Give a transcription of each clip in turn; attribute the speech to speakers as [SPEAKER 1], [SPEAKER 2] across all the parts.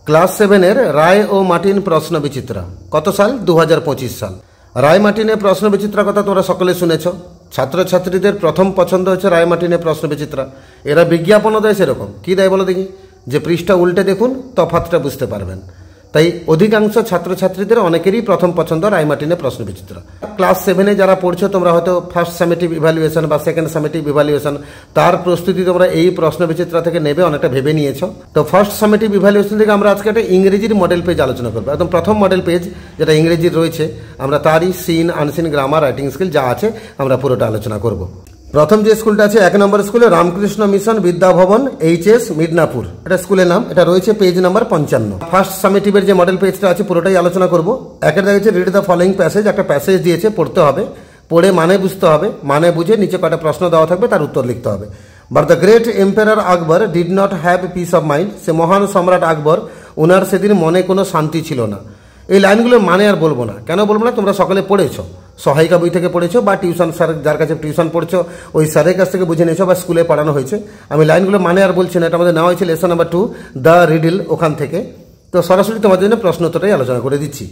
[SPEAKER 1] Class 7-এর রায় ও Martin প্রশ্ন বিচিত্রা কত সাল 2025 সাল। রায় মার্টিনের প্রশ্ন বিচিত্রা কথা তোমরা সকলে শুনেছ। ছাত্রছাত্রীদের প্রথম পছন্দ হচ্ছে রায় মার্টিনের প্রশ্ন বিচিত্রা। এরা বিজ্ঞাপনও দেয় সেরকম। কী দেয় বলো দেখি? যে পৃষ্ঠা উল্টে দেখুন, তফাৎটা বুঝতে পারবেন। তাই অধিকাংশ ছাত্রছাত্রীদের অনেকেরই প্রথম পছন্দ রায় মার্টিনের প্রশ্ন বিচিত্রা। ক্লাস 7-এ যারা পড়ছো তোমরা হয়তো ফার্স্ট সামেটিভ ইভ্যালুয়েশন বা সেকেন্ড সামেটিভ ইভ্যালুয়েশন তার প্রস্তুতি তোমরা এই প্রশ্ন বিচিত্রা থেকে নেবে, অনেকটা ভেবে নিয়েছো। তো ফার্স্ট সামেটিভ ইভ্যালুয়েশন থেকে আমরা আজকে একটা ইংরেজির মডেল পেজ আলোচনা করবো। একদম প্রথম মডেল পেজ যেটা ইংরেজির রয়েছে, আমরা তারই seen, unseen, grammar, writing skill যা আছে আমরা পুরোটা আলোচনা করব। প্রথম যে স্কুলটা আছে 1 নম্বর স্কুলে রামকৃষ্ণ মিশন বিদ্যাভবন HS মিদনাপুর, এটা স্কুলের নাম। এটা রয়েছে পেজ নাম্বার 55। ফার্স্ট সামেটিভের যে মডেল পেজটা আছে পুরোটাই আলোচনা করব। একের দেখেছে রিড দ্য ফলোইং প্যাসেজ, একটা প্যাসেজ দিয়েছে, পড়তে হবে, পড়ে মানে বুঝতে হবে, মানে বুঝে নিচে কটা প্রশ্ন দেওয়া থাকবে তার উত্তর লিখতে হবে। But the great emperor Akbar did not have peace of mind, সে মহান সম্রাট আকবর, ওনার সেদিন মনে কোনো শান্তি ছিল না। এই লাইনগুলোর মানে আর বলবো না। কেন বলবো না? তোমরা সকলে পড়েছো, সহায়িকা বই থেকে পড়েছো বা টিউশন স্যার যার কাছে টিউশন পড়ছো ওই স্যারের কাছ থেকে বুঝে নিয়েছো বা স্কুলে পড়ানো হয়েছে। আমি লাইনগুলো মানে আর বলছি না, এটা আমাদের নেওয়া হয়েছে লেসন নাম্বার 2 দ্য রিডল, ওখান থেকে। তো সরাসরি তোমাদের জন্য প্রশ্ন উত্তরটাই আলোচনা করে দিচ্ছি।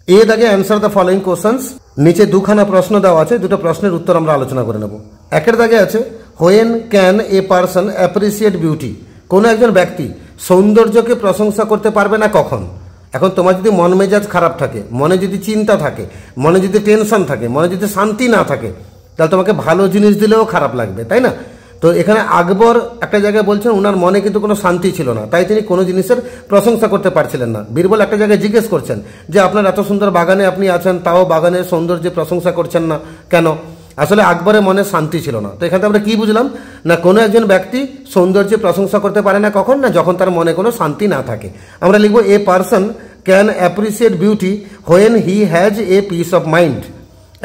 [SPEAKER 1] এর আগে অ্যান্সার দ্য ফলোইং কোশ্চেন্স, নিচে দুখানা প্রশ্ন দেওয়া আছে, দুটো প্রশ্নের উত্তর আমরা আলোচনা করে নেব। একের দাগে আছে when can a person appreciate beauty, কোনো একজন ব্যক্তি সৌন্দর্যকে প্রশংসা করতে পারবে না কখন? এখন তোমার যদি মন মেজাজ খারাপ থাকে, মনে যদি চিন্তা থাকে, মনে যদি টেনশন থাকে, মনে যদি শান্তি না থাকে, তাহলে তোমাকে ভালো জিনিস দিলেও খারাপ লাগবে, তাই না? তো এখানে আকবর একটা জায়গায় বলছেন ওনার মনে কিন্তু কোনো শান্তি ছিল না, তাই তিনি কোনো জিনিসের প্রশংসা করতে পারছিলেন না। বীরবল একটা জায়গায় জিজ্ঞেস করছেন যে আপনার এত সুন্দর বাগানে আপনি আছেন, তাও বাগানের সৌন্দর্যের প্রশংসা করছেন না কেন? আসলে আকবরের মনে শান্তি ছিল না। তো এখানে আমরা কি বুঝলাম? না কোনো একজন ব্যক্তি সৌন্দর্যের প্রশংসা করতে পারে না কখন? না যখন তার মনে কোনো শান্তি না থাকে। আমরা লিখবো a person can appreciate beauty when he has a piece of mind,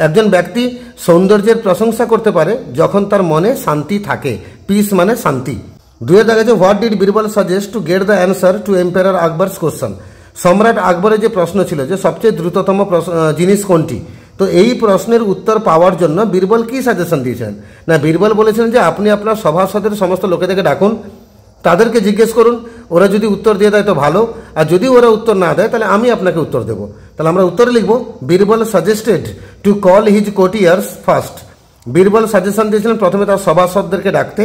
[SPEAKER 1] একজন ব্যক্তি সৌন্দর্যের প্রশংসা করতে পারে যখন তার মনে শান্তি থাকে। পিস মানে শান্তি। দুয়ের দাগে যে what did Birbal suggest to get the answer to emperor Akbar's question, সম্রাট আকবরের যে প্রশ্ন ছিল যে সবচেয়ে দ্রুততম জিনিস কোনটি, তো এই প্রশ্নের উত্তর পাওয়ার জন্য বীরবল কি সাজেশন দিয়েছেন? না বীরবল বলেছেন যে আপনি আপনার সভাসদের সমস্ত লোকেদেরকে ডাকুন, তাদেরকে জিজ্ঞেস করুন, ওরা যদি উত্তর দিয়ে দেয় তো ভালো, আর যদি ওরা উত্তর না দেয় তাহলে আমি আপনাকে উত্তর দেবো। তাহলে আমরা উত্তরে লিখবো Birbal suggested to call his courtiers first, Birbal suggestion দিয়েছিলেন প্রথমে তার সভাসদদেরকে ডাকতে।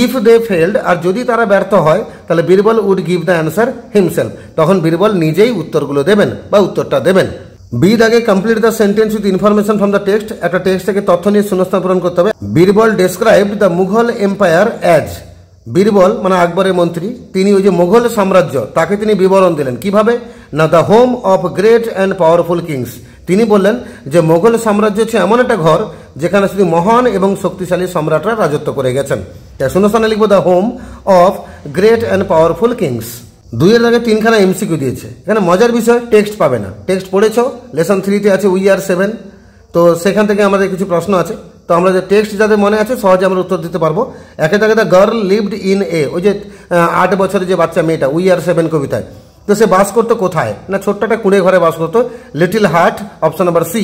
[SPEAKER 1] ইফ দে ফেল্ড, আর যদি তারা ব্যর্থ হয় তাহলে Birbal would give the answer himself, তখন বীরবল নিজেই উত্তরগুলো দেবেন বা উত্তরটা দেবেন। বি দাগে complete the sentence with information from the text, একটা টেক্সট থেকে তথ্য নিয়ে শূন্যস্থান পূরণ করতে হবে। Birbal described the Mughal empire as, Birbal মানে আকবরের মন্ত্রী, তিনি ওই যে মোগল সাম্রাজ্য তাকে তিনি বিবরণ দিলেন কিভাবে? না the home of great and powerful kings, তিনি বললেন যে মোগল সাম্রাজ্য হচ্ছে এমন একটা ঘর যেখানে শুধু মহান এবং শক্তিশালী সম্রাটরা রাজত্ব করে গেছেন। তাই শূন্যস্থানে লিখবো the home of great and powerful kings. দুইয়ের আগে তিনখানা এমসিকিউ দিয়েছে। এখানে মজার বিষয় টেক্সট পাবে না, টেক্সট পড়েছ লেসন 3-তে আছে উই আর 7, তো সেখান থেকে আমাদের কিছু প্রশ্ন আছে। তো আমরা যে টেক্সট যাদের মনে আছে সহজে আমরা উত্তর দিতে পারবো। একে থাকে the girl lived in a, ওই যে 8 বছরের যে বাচ্চা মেয়েটা উই আর 7 কবিতায়, তো সে বাস করতো কোথায়? না ছোট্ট একটা কুঁড়ে ঘরে বাস করতো, little heart, option number C.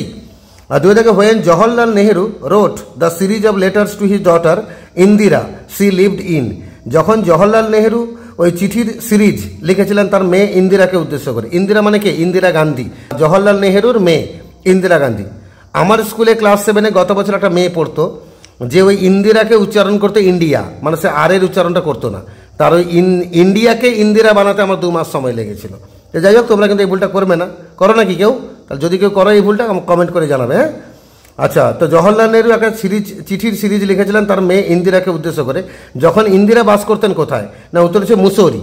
[SPEAKER 1] আর দুই থেকে when Jawaharlal Nehru wrote the series of letters to his daughter Indira she lived in, যখন জওহরলাল নেহেরু ওই চিঠির সিরিজ লিখেছিলেন তার মেয়ে ইন্দিরাকে উদ্দেশ্য করে। ইন্দিরা মানে কে? ইন্দিরা গান্ধী, জওহরলাল নেহেরুর মেয়ে ইন্দিরা গান্ধী। আমার স্কুলে ক্লাস 7-এ গত বছর একটা মেয়ে পড়তো যে ওই ইন্দিরাকে উচ্চারণ করতে ইন্ডিয়া, মানে সে আর এর উচ্চারণটা করতো না, তার ওই ইন্ডিয়াকে ইন্দিরা বানাতে আমার 2 মাস সময় লেগেছিল। তো যাই হোক, তোমরা কিন্তু এই ভুলটা করবে না, করো নাকি কেউ? তাহলে যদি কেউ করো এই ভুলটা কমেন্ট করে জানাবে, হ্যাঁ? আচ্ছা, তো জওহরলাল নেহরু একটা চিঠির সিরিজ লিখেছিলেন তার মেয়ে ইন্দিরাকে উদ্দেশ্য করে। যখন ইন্দিরা বাস করতেন কোথায়? না উত্তর হচ্ছে মুসৌরি।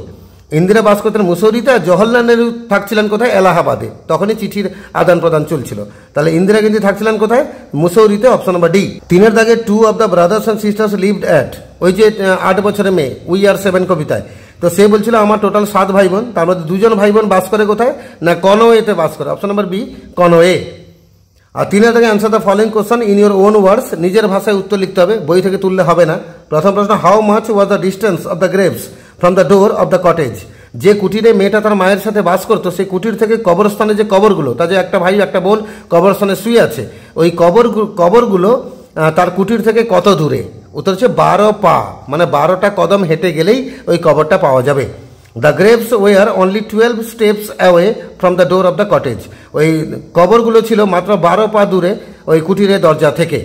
[SPEAKER 1] ইন্দিরা বাস করতেন মুসৌরিতে, আর জওহরলাল নেহরু থাকছিলেন কোথায়? এলাহাবাদে। তখনই চিঠির আদান প্রদান চলছিল। তাহলে ইন্দিরা গান্ধী থাকছিলেন কোথায়? মুসৌরিতে, অপশন নাম্বার ডি। 3-এর দাগে 2 of the brothers and sisters lived at, ওই যে 8 বছরের মেয়ে উই আর 7 কবিতায়, তো সে বলছিল আমার টোটাল 7 ভাই বোন, তার মধ্যে 2 জন ভাই বোন বাস করে কোথায়? না কনওয়েতে বাস করে, অপশন নাম্বার বি কনওয়ে। আর 3-এর দাগে answer the following question in your own words, নিজের ভাষায় উত্তর লিখতে হবে, বই থেকে তুললে হবে না। প্রথম প্রশ্ন, how much was the distance of the graves from the door of the cottage, যে কুটিরে মেয়েটা তার মায়ের সাথে বাস করতো সেই কুটির থেকে কবরস্থানে যে কবরগুলো, তার যে একটা ভাই একটা বোন কবরস্থানে শুয়ে আছে, ওই কবরগুলো তার কুটির থেকে কত দূরে? উত্তর হচ্ছে 12 পা, মানে 12টা কদম হেঁটে গেলেই ওই কবরটা পাওয়া যাবে। The graves were only 12 steps away from the door of the cottage. ওই কবরগুলো ছিল মাত্র 12 পা দূরে ওই কুটিরের দরজা থেকে।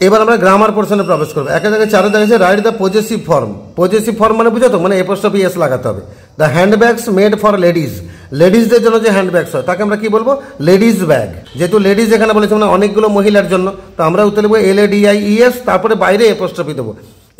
[SPEAKER 1] এবার আমরা গ্রামার পোর্শনে প্রবেশ করবো। একে জায়গায় 4 দেখেছে write the possessive form. Possessive form মানে বুঝো তো, মানে এপোস্ট্রফি এস লাগাতে হবে। The handbags made for ladies, লেডিসদের জন্য যে হ্যান্ডব্যাগস হয় তাকে আমরা কি বলবো, লেডিস ব্যাগ। যেহেতু লেডিস এখানে বলেছে মানে অনেকগুলো মহিলার জন্য, তো আমরা উত্তর লিখবো LADIES, তারপরে বাইরে এপোস্ট্রফি দেবো।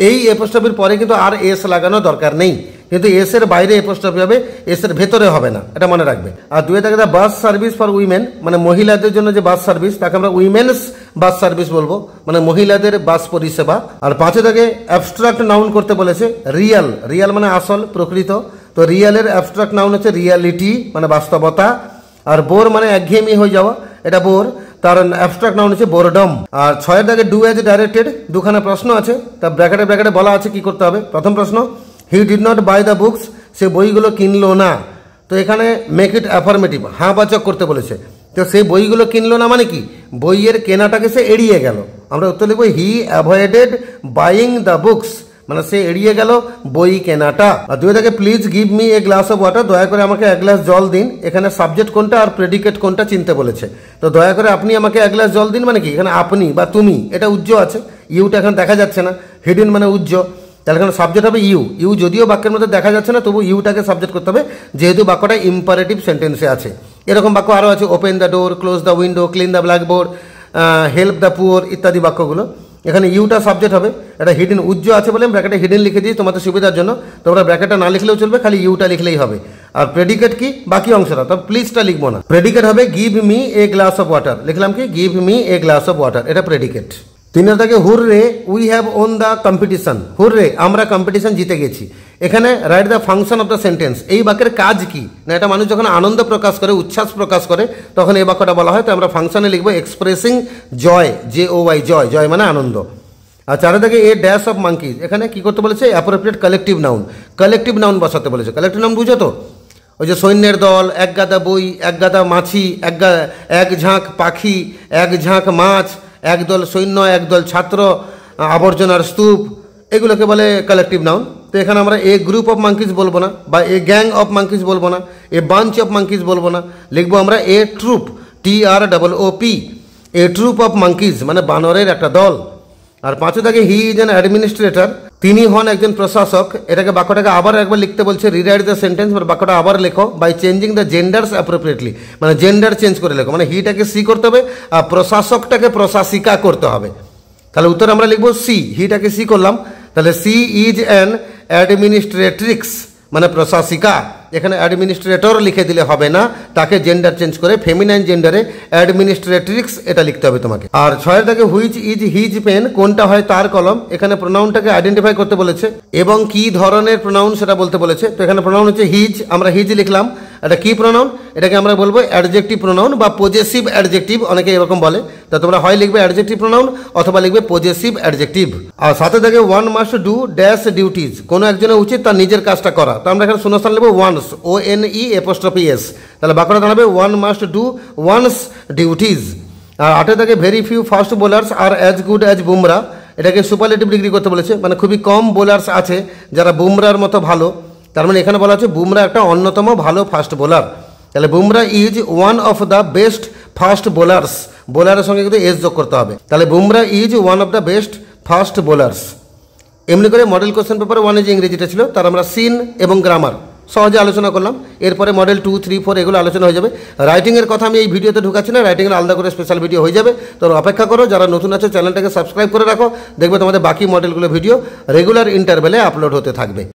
[SPEAKER 1] এই এপোস্ট্রফির পরে কিন্তু আর এস লাগানো দরকার নেই, কিন্তু এস এর বাইরে এপোস্ট্রফি হবে, এস এর ভেতরে হবে না, এটা মনে রাখবে। আর 2 থাকে বাস সার্ভিস ফর উইমেন, মানে মহিলাদের জন্য যে বাস সার্ভিস তাকে আমরা উইমেন্স বাস সার্ভিস বলবো, মানে মহিলাদের বাস পরিষেবা। আর 5 থাকে অ্যাবস্ট্রাক্ট নাউন করতে বলেছে রিয়াল। রিয়াল মানে আসল, প্রকৃত। তো রিয়ালের অ্যাবস্ট্রাক্ট নাউন হচ্ছে রিয়ালিটি, মানে বাস্তবতা। আর বোর মানে একঘেয়েমি হয়ে যাওয়া, এটা বোর, তার অ্যাবস্ট্রাক্ট নাউন হচ্ছে বোরডম। আর 6 থাকে ডু অ্যাজ ডাইরেক্টেড, দুখানা প্রশ্ন আছে, তা ব্র্যাকেটে ব্র্যাকেটে বলা আছে কি করতে হবে। প্রথম প্রশ্ন, he did not buy the books, সে বইগুলো কিনলো না। তো এখানে মেক ইট অ্যাফার্মেটিভ, হ্যাঁ বাচক করতে বলেছে। তো সে বইগুলো কিনলো না মানে কি, বইয়ের কেনাটাকে সে এড়িয়ে গেল। আমরা উত্তর লিখবো হি অ্যাভয়েডেড বাইং দ্য বুকস, মানে সে এড়িয়ে গেল বই কেনাটা। আর 2 থেকে please give me a glass of water, দয়া করে আমাকে 1 গ্লাস জল দিন। এখানে সাবজেক্ট কোনটা আর প্রেডিকেট কোনটা চিনতে বলেছে। তো দয়া করে আপনি আমাকে 1 গ্লাস জল দিন মানে কি, এখানে আপনি বা তুমি, এটা উজ্জ আছে, ইউটা এখন দেখা যাচ্ছে না, হিডেন মানে উজ্জ, তাহলে এখানে সাবজেক্ট হবে ইউ। ইউ যদিও বাক্যের মধ্যে দেখা যাচ্ছে না, তবু ইউটাকে সাবজেক্ট করতে হবে, যেহেতু বাক্যটা ইম্পারেটিভ সেন্টেন্সে আছে। এরকম বাক্য আরও আছে, open the door, close the window, clean the blackboard, help the poor ইত্যাদি বাক্যগুলো। এখানে ইউটা সাবজেক্ট হবে, এটা হিডেন উজ্জ আছে বলে ব্র্যাকেটে হিডেন লিখে দিই তোমাদের সুবিধার জন্য। তোমরা ব্র্যাকেটটা না লিখলেও চলবে, খালি ইউটা লিখলেই হবে। আর প্রেডিকেট কি, বাকি অংশটা, তবে প্লিজটা লিখবো না। প্রেডিকেট হবে give me a glass of water, লিখলাম কি give me a glass of water, এটা প্রেডিকেট। 3 থাকে hurray we have won the competition, hurray আমরা কম্পিটিশন জিতে গেছি। এখানে write the function of the sentence, এই বাক্যের কাজ কি না, এটা মানুষ যখন আনন্দ প্রকাশ করে, উচ্ছ্বাস প্রকাশ করে, তখন এই বাক্যটা বলা হয়। তো আমরা ফাংশনে লিখবো এক্সপ্রেসিং জয়, JOY, জয়, জয় মানে আনন্দ। আর 4 থেকে এ ড্যাশ অফ মাঙ্কিজ, এখানে কি করতে বলেছে, appropriate collective noun, collective noun বসাতে বলেছে। কালেকটিভ নাউন বুঝো তো, ওই যে সৈন্যের দল, 1 গাদা বই, 1 গাদা মাছি, 1 ঝাঁক পাখি, 1 ঝাঁক মাছ, 1 দল সৈন্য, 1 দল ছাত্র, আবর্জনার স্তূপ, এগুলোকে বলে কালেকটিভ নাউন। তো এখানে আমরা এ গ্রুপ অফ মাঙ্কিজ বলবো না, বা এ গ্যাং অফ মাঙ্কিজ বলবো না, এ বাঞ্চ অফ মাঙ্কিজ বলবো না, লিখবো আমরা a troop, TROOP, a troop of monkeys মানে বানরের একটা দল। আর 5 থাকে হি ইজ অ্যান অ্যাডমিনিস্ট্রেটর, তিনি হন একজন প্রশাসক। এটাকে বাক্যটাকে আবার একবার লিখতে বলছে, রিরাইট দ্য সেন্টেন্স, মানে বাক্যটা আবার লেখো by changing the genders appropriately, মানে জেন্ডার চেঞ্জ করে লেখো, মানে হিটাকে সি করতে হবে আর প্রশাসকটাকে প্রশাসিকা করতে হবে। তাহলে উত্তর আমরা লিখবো সি, হিটাকে সি করলাম, তাহলে সি ইজ অ্যান অ্যাডমিনিস্ট্রেট্রিক্স মানে প্রশাসিকা। এখানে অ্যাডমিনিস্ট্রেটর লিখে দিলে হবে না, তাকে জেন্ডার চেঞ্জ করে ফেমিনাইন জেন্ডারে অ্যাডমিনিস্ট্রেট্রিক্স এটা লিখতে হবে তোমাকে। আর 6 থেকে হুইচ ইজ হিজ পেন, কোনটা হয় তার কলম। এখানে প্রোনাউনটাকে আইডেন্টিফাই করতে বলেছে এবং কি ধরনের প্রোনাউন সেটা বলতে বলেছে। তো এখানে প্রোনাউন হচ্ছে হিজ, আমরা হিজ লিখলাম। এটা কি প্রোনাউন, এটাকে আমরা বলবো অ্যাডজেক্টিভ প্রোনাউন বা পজেসিভ অ্যাডজেক্টিভ, অনেকে এরকম বলে। তো তোমরা হয় লিখবে অ্যাডজেক্টিভ প্রোনাউন অথবা লিখবে পজেসিভ অ্যাডজেক্টিভ। আর 7 থেকে one must do dash duties, কোনো একজনের উচিত তার নিজের কাজটা করা। তো আমরা এখানে শূন্যস্থান লিখবো ওয়ান্স, ONE''S, তাহলে বাক্যটা দাঁড়াবে one must do one's duties. আর 8 থেকে very few fast bowlers are as good as Bumrah, এটাকে সুপারলেটিভ ডিগ্রি করতে বলেছে, মানে খুবই কম বোলার্স আছে যারা বুমরার মতো ভালো। তার মানে এখানে বলা হচ্ছে বুমরা একটা অন্যতম ভালো ফাস্ট বোলার। তাহলে Bumrah is one of the best fast bowlers, বোলারের সঙ্গে কিন্তু এস যোগ করতে হবে। তাহলে Bumrah is one of the best fast bowlers. এমনি করে মডেল কোশ্চেন পেপার 1 যে ইংরেজিটা ছিল তার আমরা সিন এবং গ্রামার সহজে আলোচনা করলাম। এরপরে মডেল 2, 3, 4 এগুলো আলোচনা হয়ে যাবে। রাইটিংয়ের কথা আমি এই ভিডিওতে ঢুকাচ্ছি না, রাইটিংয়ের আলাদা করে স্পেশাল ভিডিও হয়ে যাবে। তো অপেক্ষা করো, যারা নতুন আছে চ্যানেলটাকে সাবস্ক্রাইব করে রাখো, দেখবে তোমাদের বাকি মডেলগুলো ভিডিও রেগুলার ইন্টারভ্যালে আপলোড হতে থাকবে।